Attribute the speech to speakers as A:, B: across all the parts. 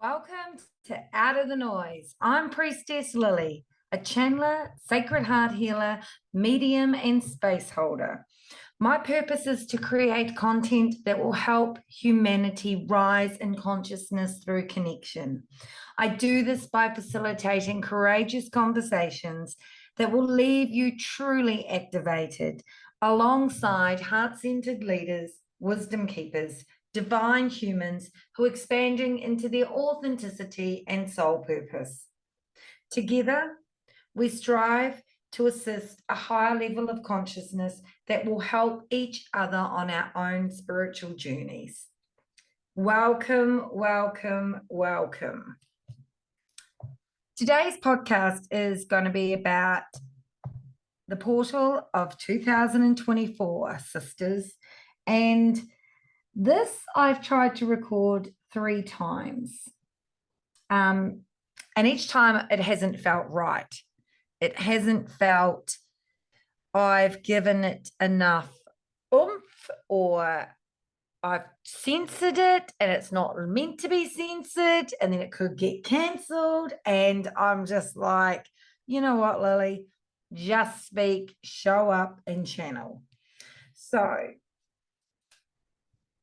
A: Welcome to Out of the Noise. I'm Priestess Lilly, a channeler, sacred heart healer, medium, and space holder. My purpose is to create content that will help humanity rise in consciousness through connection. I do this by facilitating courageous conversations that will leave you truly activated, alongside heart-centered leaders, wisdom keepers, divine humans who are expanding into their authenticity and soul purpose. Together, we strive to assist a higher level of consciousness that will help each other on our own spiritual journeys. Welcome, welcome, welcome. Today's podcast is going to be about the portal of 2024, sisters. And this I've tried to record 3 times. And each time it hasn't felt right. It hasn't felt I've given it enough oomph, or I've censored it and it's not meant to be censored, and then it could get cancelled. And I'm just like, you know what, Lily? Just speak, show up, and channel. So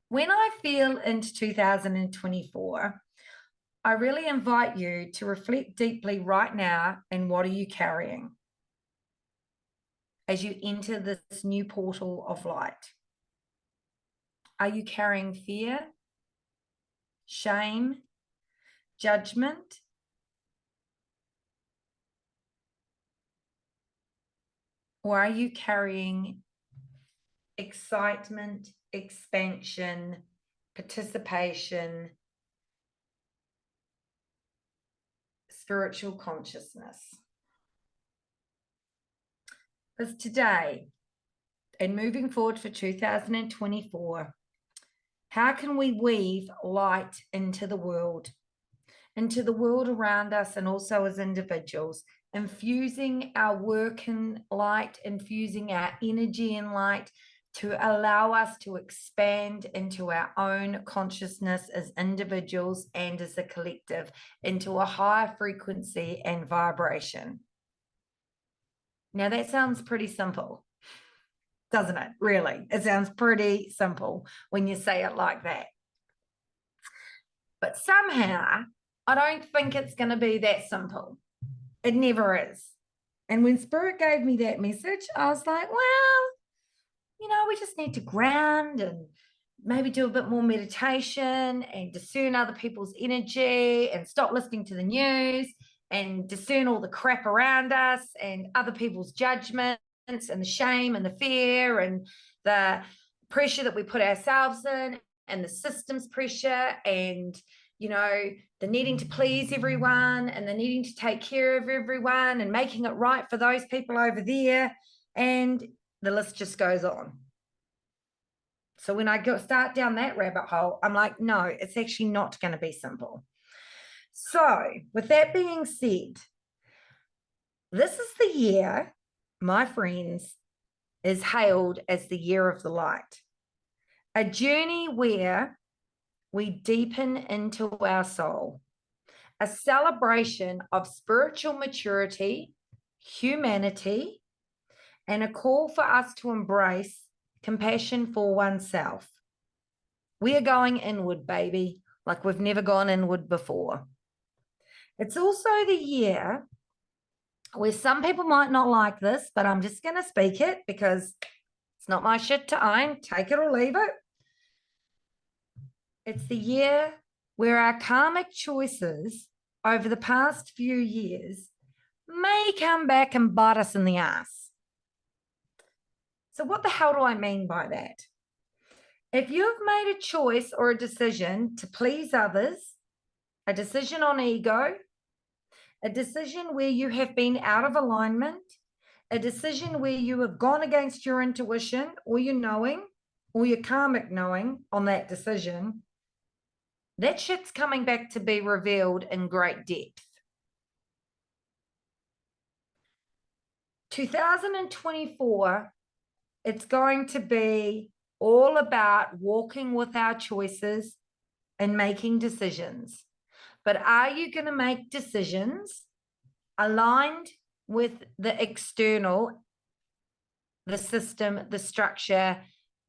A: when I feel into 2024, I really invite you to reflect deeply right now. And what are you carrying as you enter this new portal of light? Are you carrying fear, shame, judgment? Or are you carrying excitement, expansion, participation, spiritual consciousness? Because today, and moving forward for 2024, how can we weave light into the world around us, and also as individuals, infusing our work in light, infusing our energy in light, to allow us to expand into our own consciousness as individuals and as a collective into a higher frequency and vibration. Now that sounds pretty simple, doesn't it? Really, it sounds pretty simple when you say it like that. But somehow, I don't think it's going to be that simple. It never is. And when Spirit gave me that message, I was like, well, we just need to ground and maybe do a bit more meditation and discern other people's energy and stop listening to the news and discern all the crap around us and other people's judgments and the shame and the fear and the pressure that we put ourselves in, and the systems pressure, and the needing to please everyone and the needing to take care of everyone and making it right for those people over there, and the list just goes on. So when I start down that rabbit hole, I'm like, no, it's actually not going to be simple. So with that being said, this is the year, my friends, is hailed as the year of the light. A journey where we deepen into our soul. A celebration of spiritual maturity, humanity, and a call for us to embrace compassion for oneself. We are going inward, baby, like we've never gone inward before. It's also the year where some people might not like this, but I'm just going to speak it because it's not my shit to own. Take it or leave it. It's the year where our karmic choices over the past few years may come back and bite us in the ass. So what the hell do I mean by that? If you've made a choice or a decision to please others, a decision on ego, a decision where you have been out of alignment, a decision where you have gone against your intuition or your knowing or your karmic knowing on that decision, that shit's coming back to be revealed in great depth. 2024, it's going to be all about walking with our choices and making decisions. But are you going to make decisions aligned with the external, the system, the structure,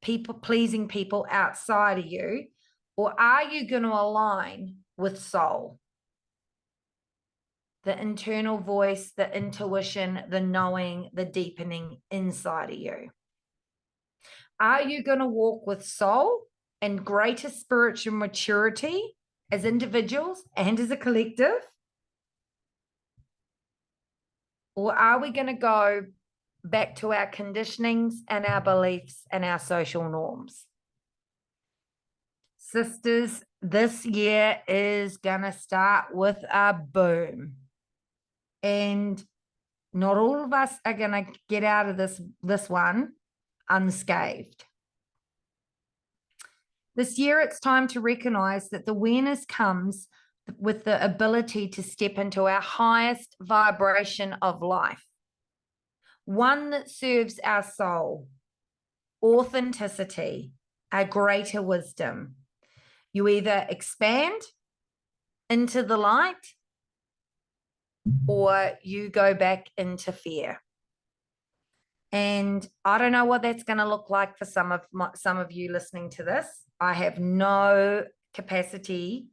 A: people, pleasing people outside of you? Or are you going to align with soul? The internal voice, the intuition, the knowing, the deepening inside of you. Are you going to walk with soul and greater spiritual maturity as individuals and as a collective? Or are we going to go back to our conditionings and our beliefs and our social norms? Sisters, this year is going to start with a boom. And not all of us are going to get out of this one unscathed. This year, it's time to recognize that the awareness comes with the ability to step into our highest vibration of life, one that serves our soul, authenticity, a greater wisdom. You either expand into the light or you go back into fear. And I don't know what that's going to look like for some of you listening to this. I have no capacity,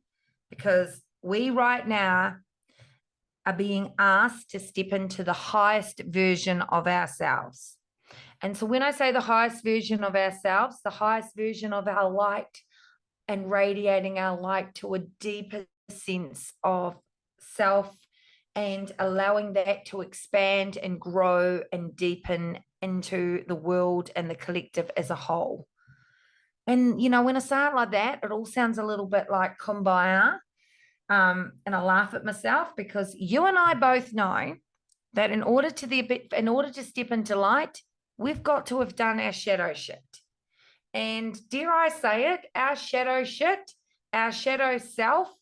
A: because we right now are being asked to step into the highest version of ourselves. And so when I say the highest version of ourselves, the highest version of our light, and radiating our light to a deeper sense of self, and allowing that to expand and grow and deepen into the world and the collective as a whole. And, you know, when I say it like that, it all sounds a little bit like kumbaya. And I laugh at myself, because you and I both know that in order to step into light, we've got to have done our shadow shit. And dare I say it, our shadow shit, our shadow self,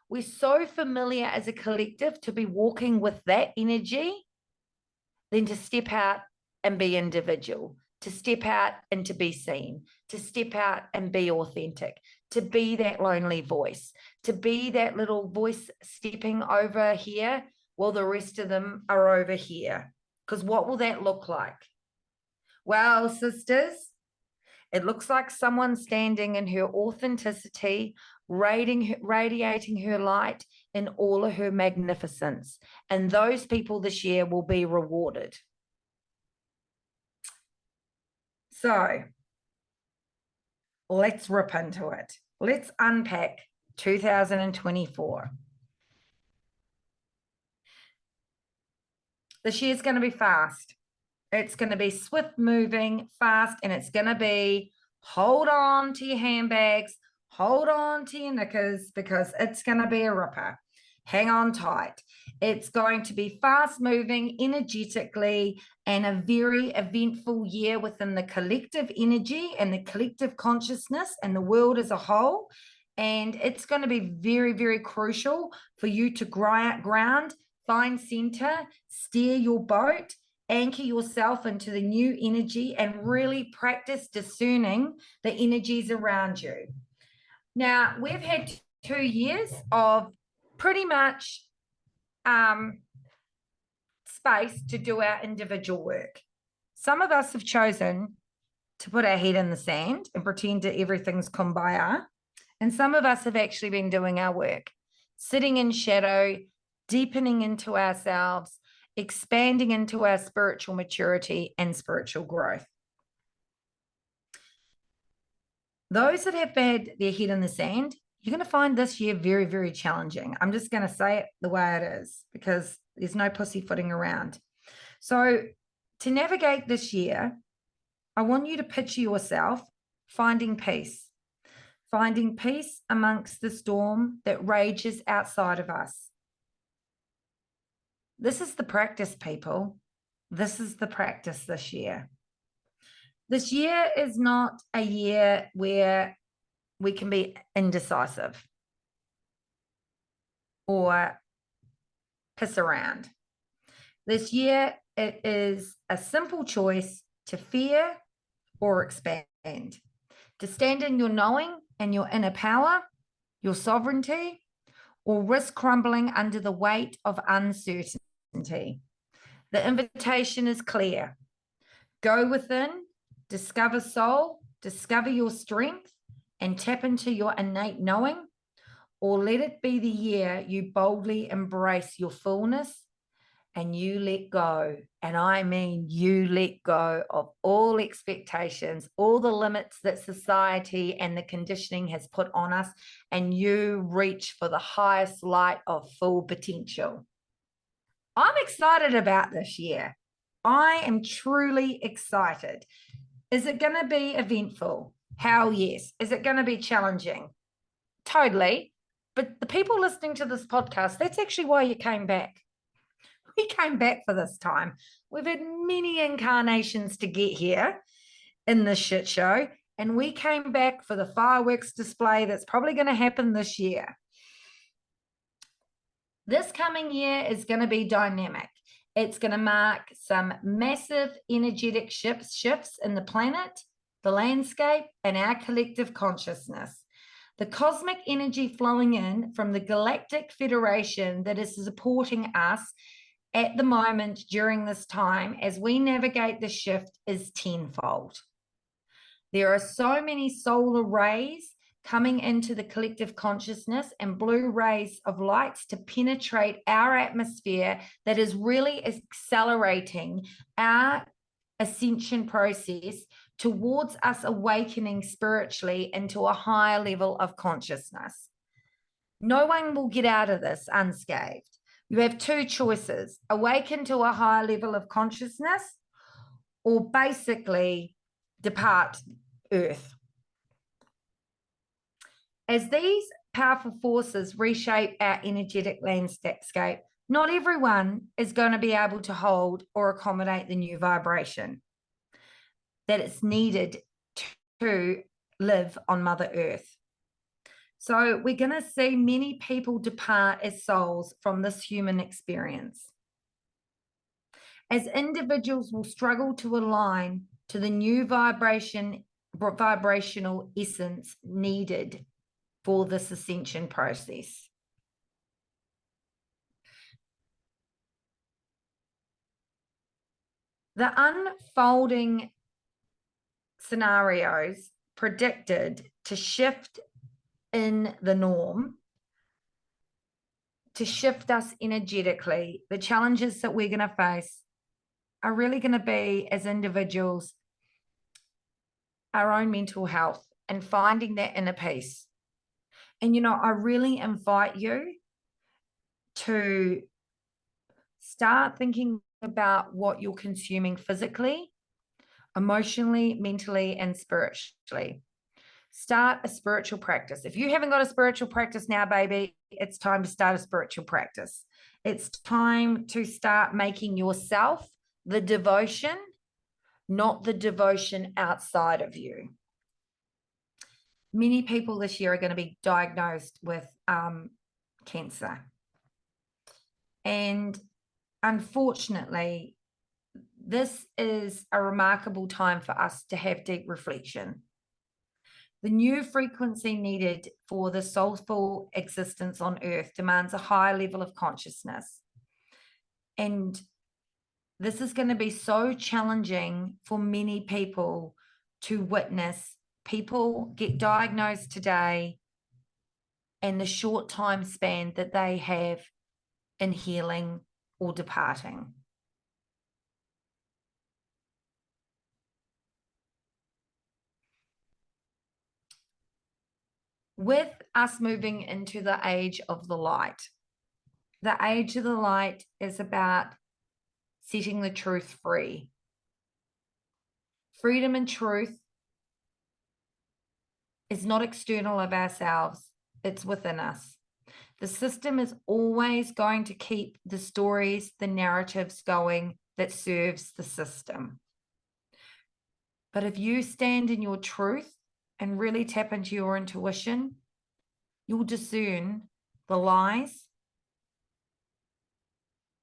A: we're so familiar as a collective to be walking with that energy, than to step out and be individual, to step out and to be seen, to step out and be authentic, to be that lonely voice, to be that little voice stepping over here while the rest of them are over here. Because what will that look like? Well, sisters, it looks like someone standing in her authenticity, radiating her light in all of her magnificence. And those people this year will be rewarded. So let's rip into it. Let's unpack 2024. This year's going to be fast. It's going to be swift moving, fast, and it's going to be hold on to your handbags, hold on to your knickers, because it's going to be a ripper. Hang on tight. It's going to be fast moving energetically, and a very eventful year within the collective energy and the collective consciousness and the world as a whole. And it's going to be very, very crucial for you to ground, find center, steer your boat, anchor yourself into the new energy, and really practice discerning the energies around you. Now, we've had 2 years of pretty much space to do our individual work. Some of us have chosen to put our head in the sand and pretend that everything's kumbaya. And some of us have actually been doing our work, sitting in shadow, deepening into ourselves, expanding into our spiritual maturity and spiritual growth. Those that have had their head in the sand, you're going to find this year very, very challenging. I'm just going to say it the way it is, because there's no pussyfooting around. So to navigate this year, I want you to picture yourself finding peace amongst the storm that rages outside of us. This is the practice, people. This is the practice this year. This year is not a year where we can be indecisive or piss around. This year, it is a simple choice to fear or expand, to stand in your knowing and your inner power, your sovereignty, or risk crumbling under the weight of uncertainty. The invitation is clear. Go within, discover soul, discover your strength, and tap into your innate knowing, or let it be the year you boldly embrace your fullness and you let go. And I mean, you let go of all expectations, all the limits that society and the conditioning has put on us, and you reach for the highest light of full potential. I'm excited about this year. I am truly excited. Is it going to be eventful? Hell yes. Is it going to be challenging? Totally. But the people listening to this podcast, that's actually why you came back. We came back for this time. We've had many incarnations to get here in this shit show, and we came back for the fireworks display that's probably going to happen this year. This coming year is going to be dynamic. It's going to mark some massive energetic shifts in the planet, the landscape, and our collective consciousness. The cosmic energy flowing in from the Galactic Federation that is supporting us at the moment during this time as we navigate the shift is tenfold. There are so many solar rays coming into the collective consciousness and blue rays of lights to penetrate our atmosphere that is really accelerating our ascension process towards us awakening spiritually into a higher level of consciousness. No one will get out of this unscathed. You have two choices: awaken to a higher level of consciousness, or basically depart Earth. As these powerful forces reshape our energetic landscape, not everyone is going to be able to hold or accommodate the new vibration that is needed to live on Mother Earth. So we're going to see many people depart as souls from this human experience, as individuals will struggle to align to the new vibrational essence needed for this ascension process. The unfolding scenarios predicted to shift in the norm, to shift us energetically, the challenges that we're going to face are really going to be, as individuals, our own mental health and finding that inner peace. And, I really invite you to start thinking about what you're consuming physically, emotionally, mentally, and spiritually. Start a spiritual practice. If you haven't got a spiritual practice now, baby, it's time to start a spiritual practice. It's time to start making yourself the devotion, not the devotion outside of you. Many people this year are going to be diagnosed with cancer. And unfortunately, this is a remarkable time for us to have deep reflection. The new frequency needed for the soulful existence on Earth demands a higher level of consciousness. And this is going to be so challenging for many people to witness. People get diagnosed today and the short time span that they have in healing or departing. With us moving into the age of the light is about setting the truth free. Freedom and truth is not external of ourselves, it's within us. The system is always going to keep the stories, the narratives going that serves the system. But if you stand in your truth and really tap into your intuition, you'll discern the lies,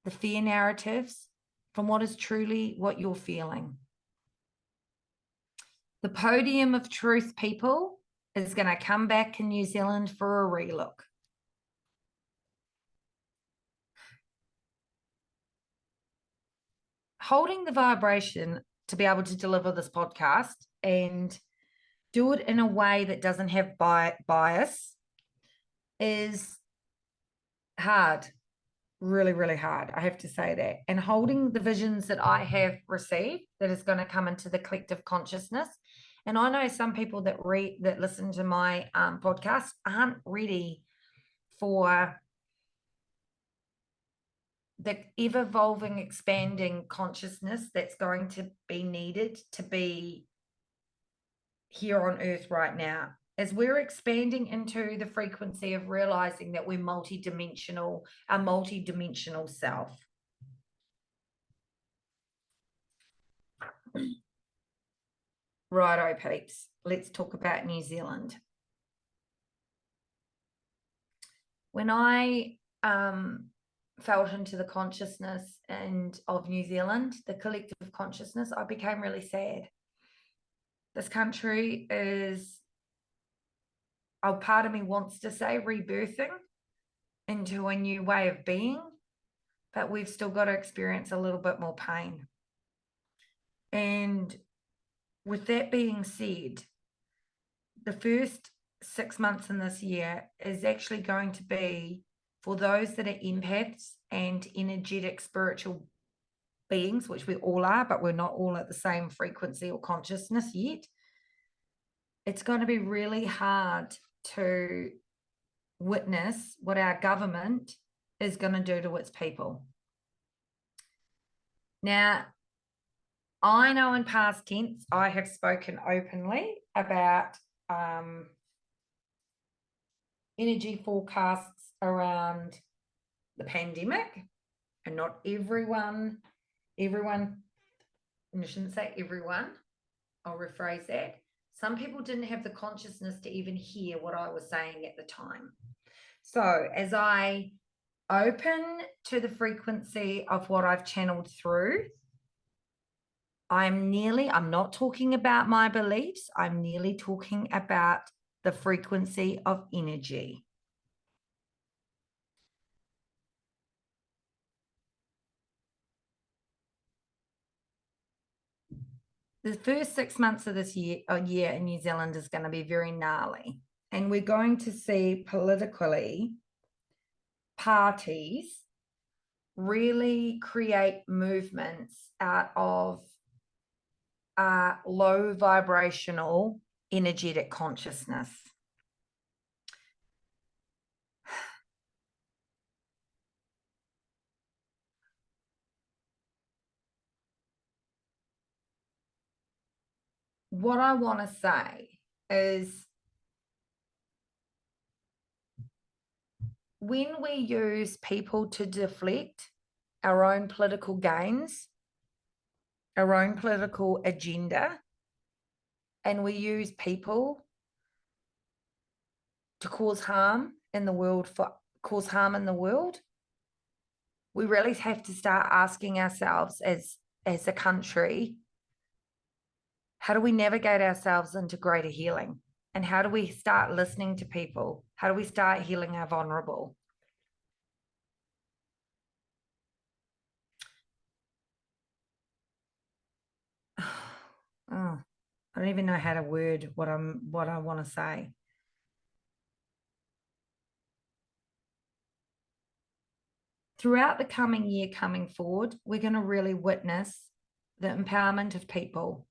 A: the fear narratives from what is truly what you're feeling. The podium of truth, people, is going to come back in New Zealand for a relook. holding the vibration to be able to deliver this podcast and do it in a way that doesn't have bias is hard, really, really hard. I have to say that. And holding the visions that I have received that is going to come into the collective consciousness. And I know some people that listen to my podcast aren't ready for the ever-evolving, expanding consciousness that's going to be needed to be here on earth right now. As we're expanding into the frequency of realizing that we're multidimensional, a multidimensional self. Righto, peeps. Let's talk about New Zealand. When I felt into the consciousness of New Zealand, the collective consciousness, I became really sad. This country is, a part of me wants to say, rebirthing into a new way of being, but we've still got to experience a little bit more pain. And with that being said, the first 6 months in this year is actually going to be for those that are empaths and energetic spiritual beings, which we all are, but we're not all at the same frequency or consciousness yet. It's going to be really hard to witness what our government is going to do to its people. Now, I know in past tense, I have spoken openly about energy forecasts around the pandemic, and not everyone, and I shouldn't say everyone, I'll rephrase that. Some people didn't have the consciousness to even hear what I was saying at the time. So as I open to the frequency of what I've channeled through, I'm not talking about my beliefs. I'm nearly talking about the frequency of energy. The first 6 months of this year in New Zealand is going to be very gnarly. And we're going to see politically parties really create movements out of low vibrational energetic consciousness. What I want to say is when we use people to deflect our own political gains, our own political agenda, and we use people to cause harm in the world, we really have to start asking ourselves as a country, how do we navigate ourselves into greater healing? And how do we start listening to people? How do we start healing our vulnerable? Oh, I don't even know how to word what I want to say. Throughout the coming year coming forward, we're going to really witness the empowerment of people.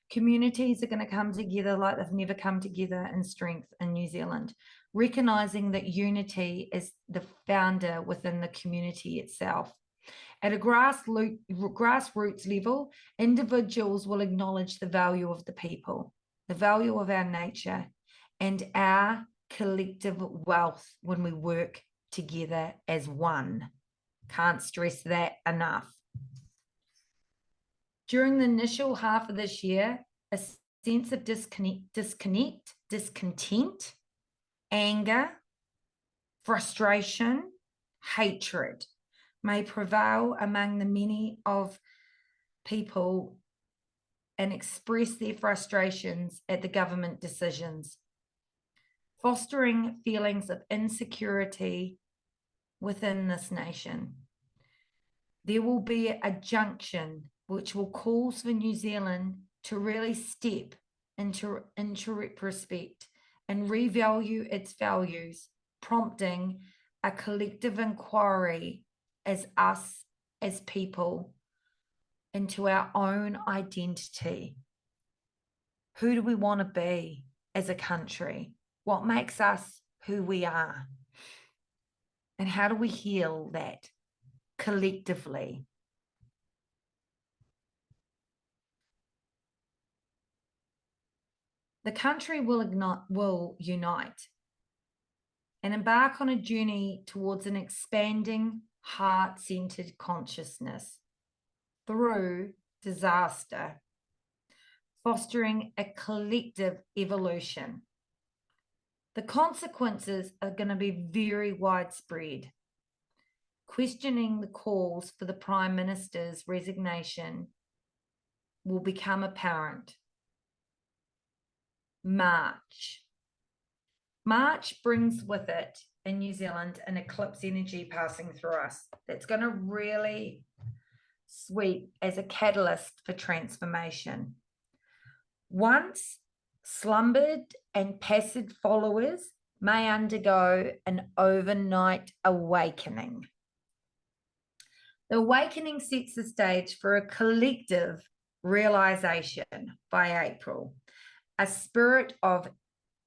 A: Communities are going to come together like they've never come together in strength in New Zealand, recognizing that unity is the founder within the community itself. At a grassroots level, individuals will acknowledge the value of the people, the value of our nature, and our collective wealth when we work together as one. Can't stress that enough. During the initial half of this year, a sense of discontent, anger, frustration, hatred may prevail among the many of people and express their frustrations at the government decisions, fostering feelings of insecurity within this nation. there will be a junction which will cause for New Zealand to really step into retrospect and revalue its values, prompting a collective inquiry as us as people into our own identity. Who do we want to be as a country? What makes us who we are? And how do we heal that collectively? The country will unite and embark on a journey towards an expanding, heart-centered consciousness through disaster, fostering a collective evolution. The consequences are going to be very widespread. Questioning the calls for the Prime Minister's resignation will become apparent. March brings with it in New Zealand an eclipse energy passing through us that's going to really sweep as a catalyst for transformation. Once slumbered and passive followers may undergo an overnight awakening. The awakening sets the stage for a collective realization by April. A spirit of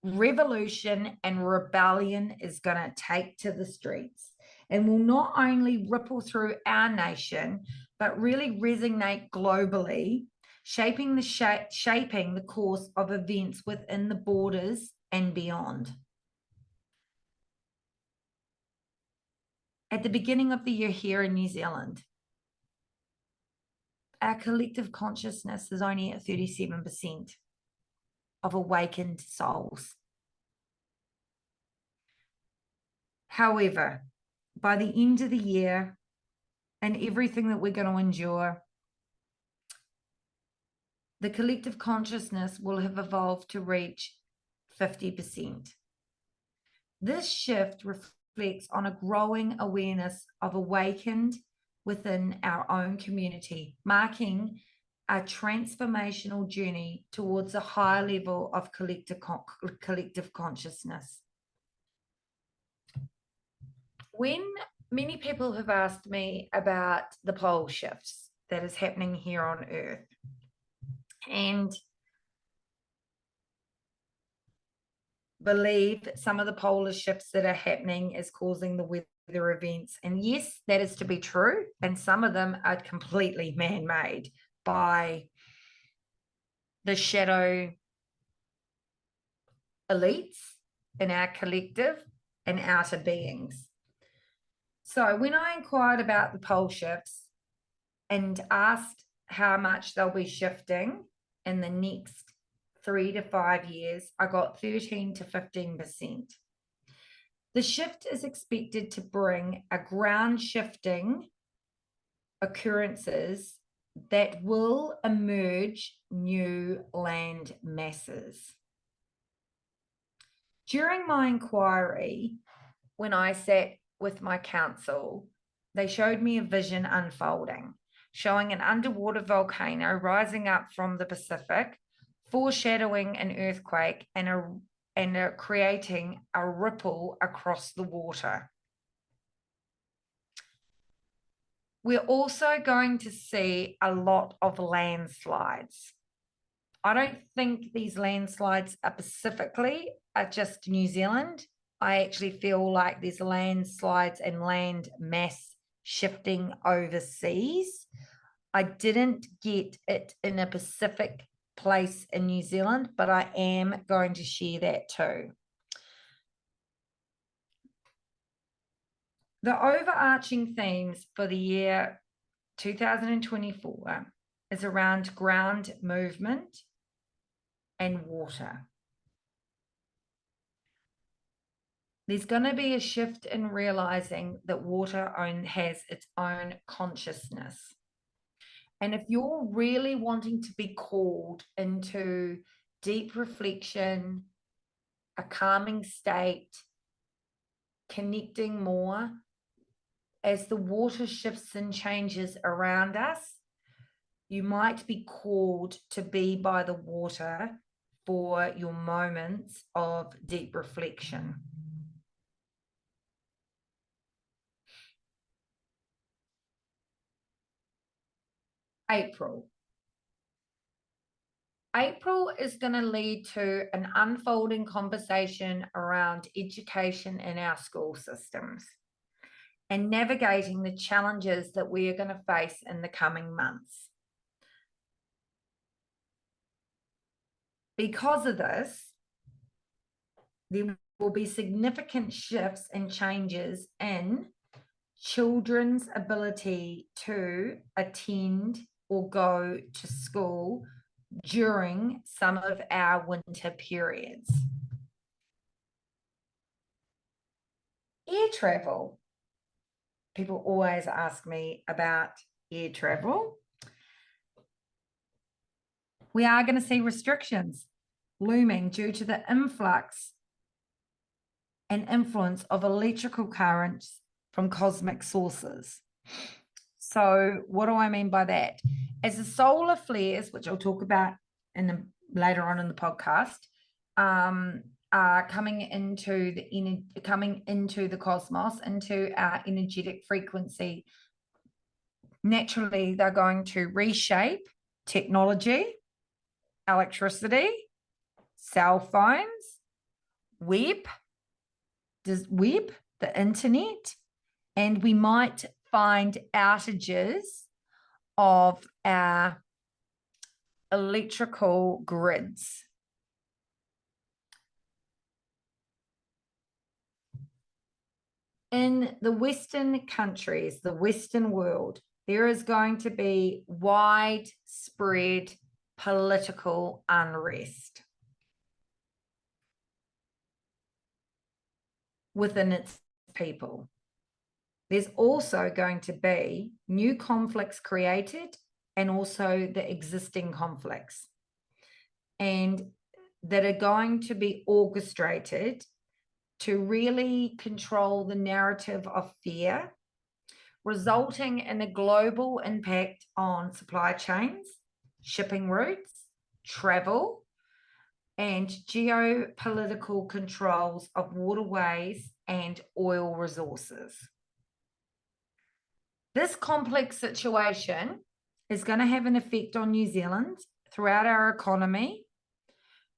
A: revolution and rebellion is going to take to the streets and will not only ripple through our nation, but really resonate globally, shaping the course of events within the borders and beyond. At the beginning of the year here in New Zealand, our collective consciousness is only at 37% of awakened souls. However, by the end of the year and everything that we're going to endure, the collective consciousness will have evolved to reach 50%. This shift reflects on a growing awareness of awakened within our own community, marking a transformational journey towards a higher level of collective consciousness. When many people have asked me about the pole shifts that is happening here on Earth, and believe some of the polar shifts that are happening is causing the weather events. And yes, that is to be true. And some of them are completely man-made by the shadow elites in our collective and outer beings. So when I inquired about the pole shifts and asked how much they'll be shifting in the next 3 to 5 years, I got 13 to 15%. The shift is expected to bring a ground shifting occurrences that will emerge new land masses. During my inquiry, when I sat with my council, they showed me a vision unfolding, showing an underwater volcano rising up from the Pacific, foreshadowing an earthquake and creating a ripple across the water. We're also going to see a lot of landslides. I don't think these landslides are specifically just New Zealand. I actually feel like there's landslides and land mass shifting overseas. I didn't get it in a Pacific place in New Zealand, but I am going to share that too. The overarching themes for the year 2024 is around ground movement and water. There's going to be a shift in realizing that water has its own consciousness. And if you're really wanting to be called into deep reflection, a calming state, connecting more, as the water shifts and changes around us, you might be called to be by the water for your moments of deep reflection. April. April is going to lead to an unfolding conversation around education in our school systems and navigating the challenges that we are going to face in the coming months. Because of this, there will be significant shifts and changes in children's ability to attend or go to school during some of our winter periods. Air travel. People always ask me about air travel. We are going to see restrictions looming due to the influx and influence of electrical currents from cosmic sources. So what do I mean by that? As the solar flares, which I'll talk about later on in the podcast, are coming into the cosmos, into our energetic frequency, naturally they're going to reshape technology, electricity, cell phones, the internet, and we might find outages of our electrical grids. In the Western countries, the Western world, there is going to be widespread political unrest within its people. There's also going to be new conflicts created and also the existing conflicts, and that are going to be orchestrated to really control the narrative of fear, resulting in a global impact on supply chains, shipping routes, travel, and geopolitical controls of waterways and oil resources. This complex situation is going to have an effect on New Zealand throughout our economy,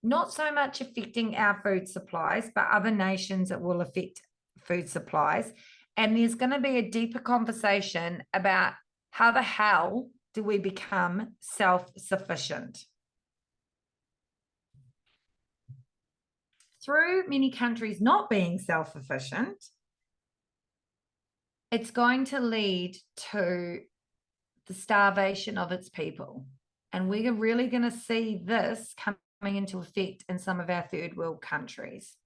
A: not so much affecting our food supplies, but other nations it will affect food supplies. And there's going to be a deeper conversation about how the hell do we become self-sufficient. Through many countries not being self-sufficient, it's going to lead to the starvation of its people. And we're really going to see this coming into effect in some of our third world countries.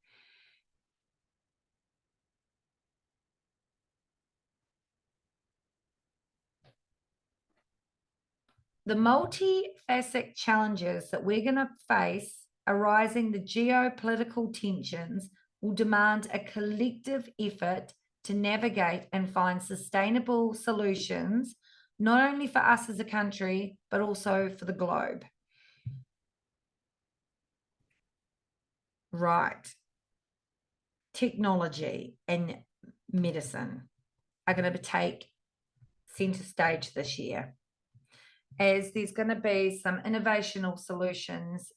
A: The multifaceted challenges that we're going to face arising the geopolitical tensions will demand a collective effort to navigate and find sustainable solutions, not only for us as a country, but also for the globe. Right. Technology and medicine are going to take center stage this year, as there's going to be some innovational solutions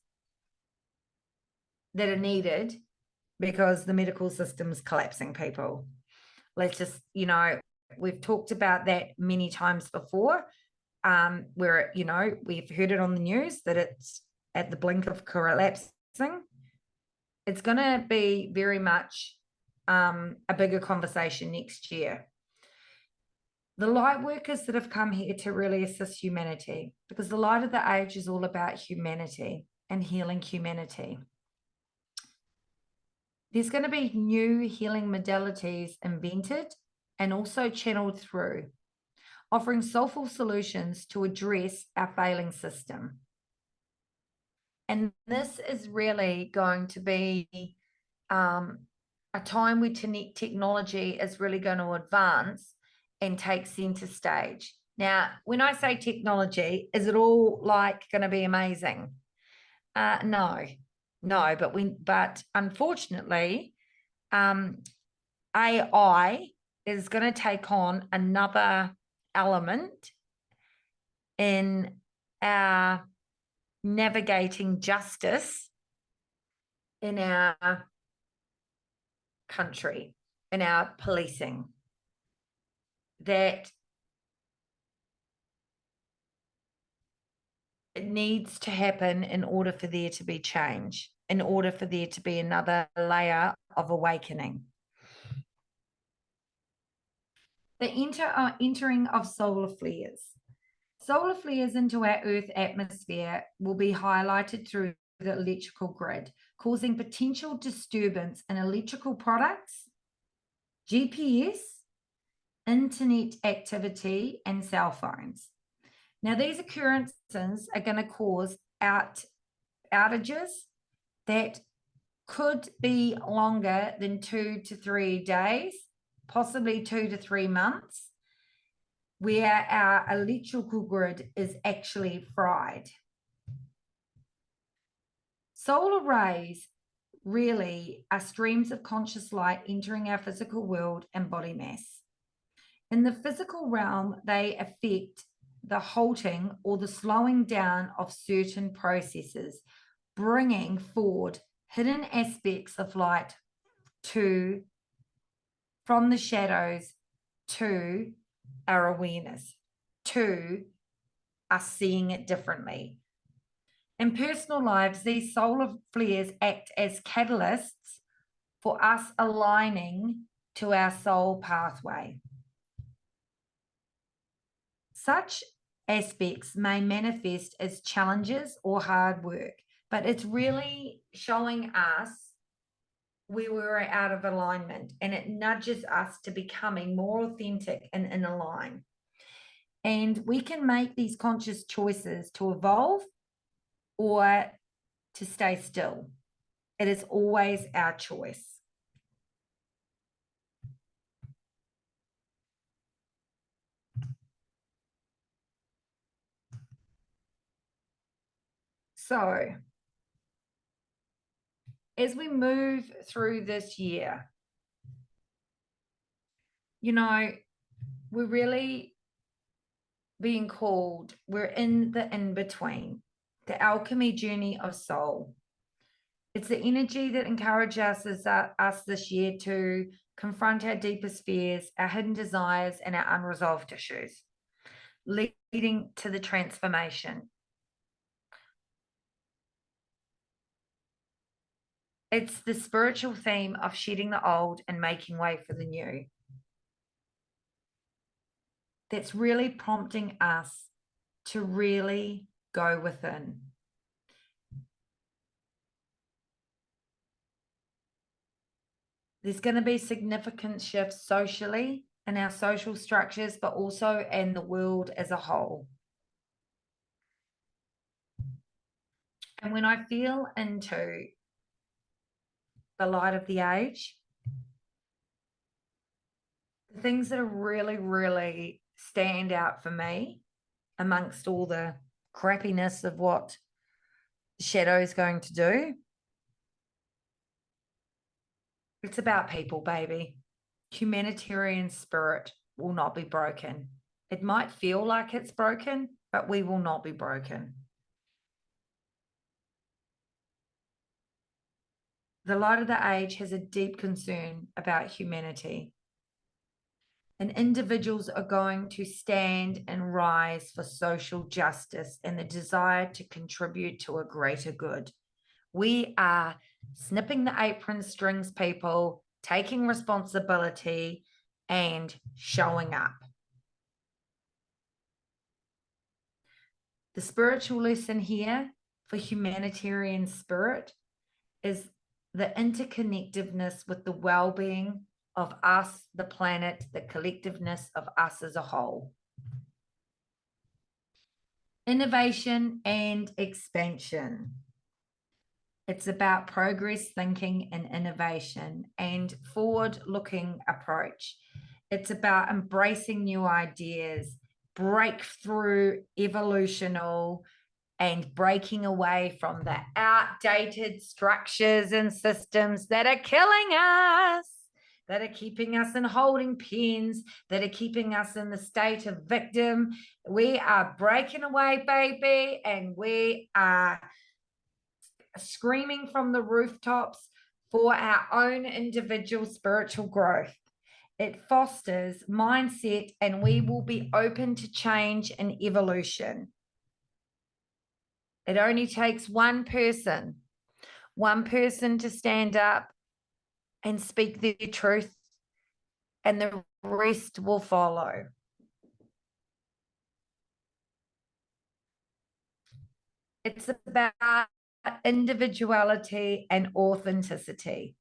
A: that are needed because the medical system's collapsing, people. Let's just, we've talked about that many times before, where, we've heard it on the news that it's at the blink of collapsing. It's going to be very much a bigger conversation next year. The light workers that have come here to really assist humanity, because the light of the age is all about humanity and healing humanity. There's going to be new healing modalities invented and also channeled through, offering soulful solutions to address our failing system. And this is really going to be a time where technology is really going to advance, and take center stage. Now, when I say technology, is it all like going to be amazing? No, but unfortunately, AI is going to take on another element in our navigating justice in our country, in our policing, that it needs to happen in order for there to be change, in order for there to be another layer of awakening. The entering of solar flares. Solar flares into our Earth atmosphere will be highlighted through the electrical grid, causing potential disturbance in electrical products, GPS, internet activity, and cell phones. Now, these occurrences are going to cause outages that could be longer than 2 to 3 days, possibly 2 to 3 months, where our electrical grid is actually fried. Solar rays really are streams of conscious light entering our physical world and body mass. In the physical realm, they affect the halting or the slowing down of certain processes, bringing forward hidden aspects of light from the shadows to our awareness, to us seeing it differently. In personal lives, these solar flares act as catalysts for us aligning to our soul pathway. Such aspects may manifest as challenges or hard work, but it's really showing us where we're out of alignment, and it nudges us to becoming more authentic and in align. And we can make these conscious choices to evolve or to stay still. It is always our choice. So, as we move through this year, we're really being called, we're in the in-between, the alchemy journey of soul. It's the energy that encourages us this year to confront our deepest fears, our hidden desires, and our unresolved issues, leading to the transformation. It's the spiritual theme of shedding the old and making way for the new that's really prompting us to really go within. There's going to be significant shifts socially in our social structures, but also in the world as a whole. And when I feel into the light of the age, the things that are really, really stand out for me amongst all the crappiness of what shadow is going to do, it's about people, baby. Humanitarian spirit will not be broken. It might feel like it's broken, but we will not be broken. The light of the age has a deep concern about humanity. And individuals are going to stand and rise for social justice and the desire to contribute to a greater good. We are snipping the apron strings, people, taking responsibility and showing up. The spiritual lesson here for humanitarian spirit is the interconnectedness with the well-being of us, the planet, the collectiveness of us as a whole. Innovation and expansion. It's about progress thinking and innovation and forward-looking approach. It's about embracing new ideas, breakthrough, evolutional, and breaking away from the outdated structures and systems that are killing us, that are keeping us in holding pens, that are keeping us in the state of victim. We are breaking away, baby, and we are screaming from the rooftops for our own individual spiritual growth. It fosters mindset, and we will be open to change and evolution. It only takes one person to stand up and speak their truth, and the rest will follow. It's about individuality and authenticity.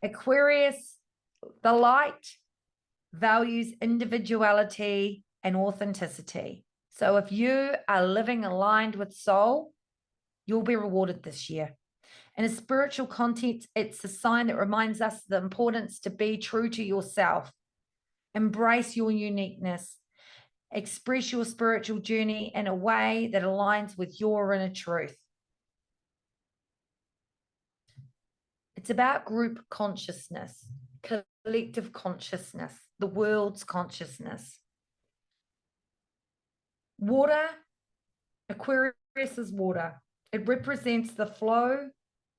A: Aquarius, the light, values individuality and authenticity. So if you are living aligned with soul, you'll be rewarded this year. In a spiritual context, it's a sign that reminds us the importance to be true to yourself, embrace your uniqueness, express your spiritual journey in a way that aligns with your inner truth. It's about group consciousness, collective consciousness, the world's consciousness. Water, Aquarius is water. It represents the flow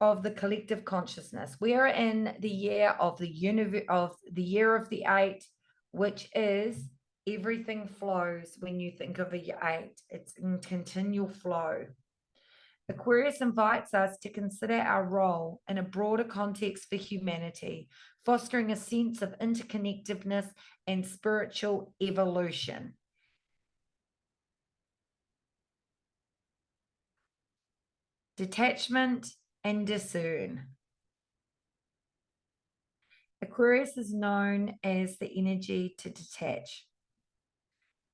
A: of the collective consciousness. We are in the year of the year of the eight, which is everything flows when you think of a eight. It's in continual flow. Aquarius invites us to consider our role in a broader context for humanity, fostering a sense of interconnectedness and spiritual evolution. Detachment and discern. Aquarius is known as the energy to detach.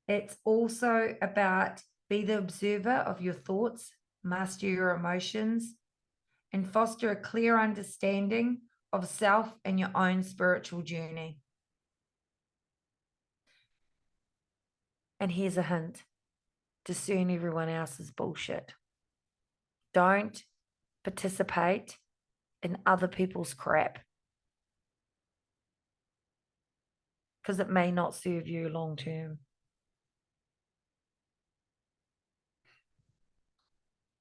A: It's also about be the observer of your thoughts, master your emotions, and foster a clear understanding of self and your own spiritual journey. And here's a hint: discern everyone else's bullshit. Don't participate in other people's crap, because it may not serve you long term.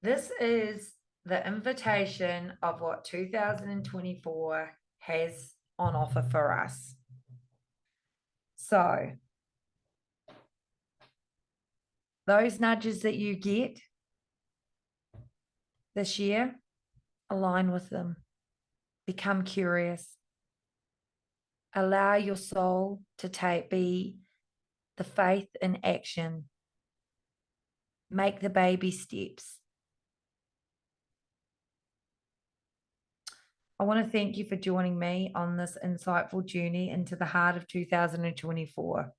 A: This is the invitation of what 2024 has on offer for us. So, those nudges that you get this year, align with them. Become curious. Allow your soul to be the faith in action. Make the baby steps. I want to thank you for joining me on this insightful journey into the heart of 2024.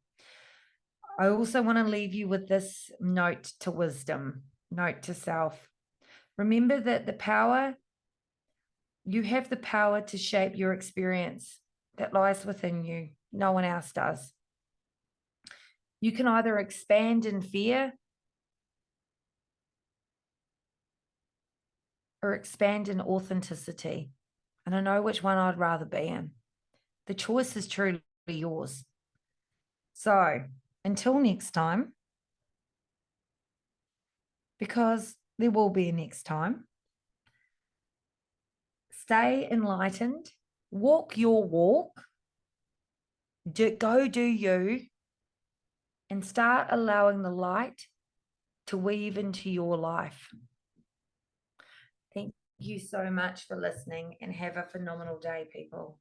A: I also want to leave you with this note to wisdom, note to self. Remember that you have the power to shape your experience that lies within you. No one else does. You can either expand in fear or expand in authenticity. And I know which one I'd rather be in. The choice is truly yours. So until next time, because there will be a next time, stay enlightened, walk your walk, go do you, and start allowing the light to weave into your life. Thank you so much for listening, and have a phenomenal day, people.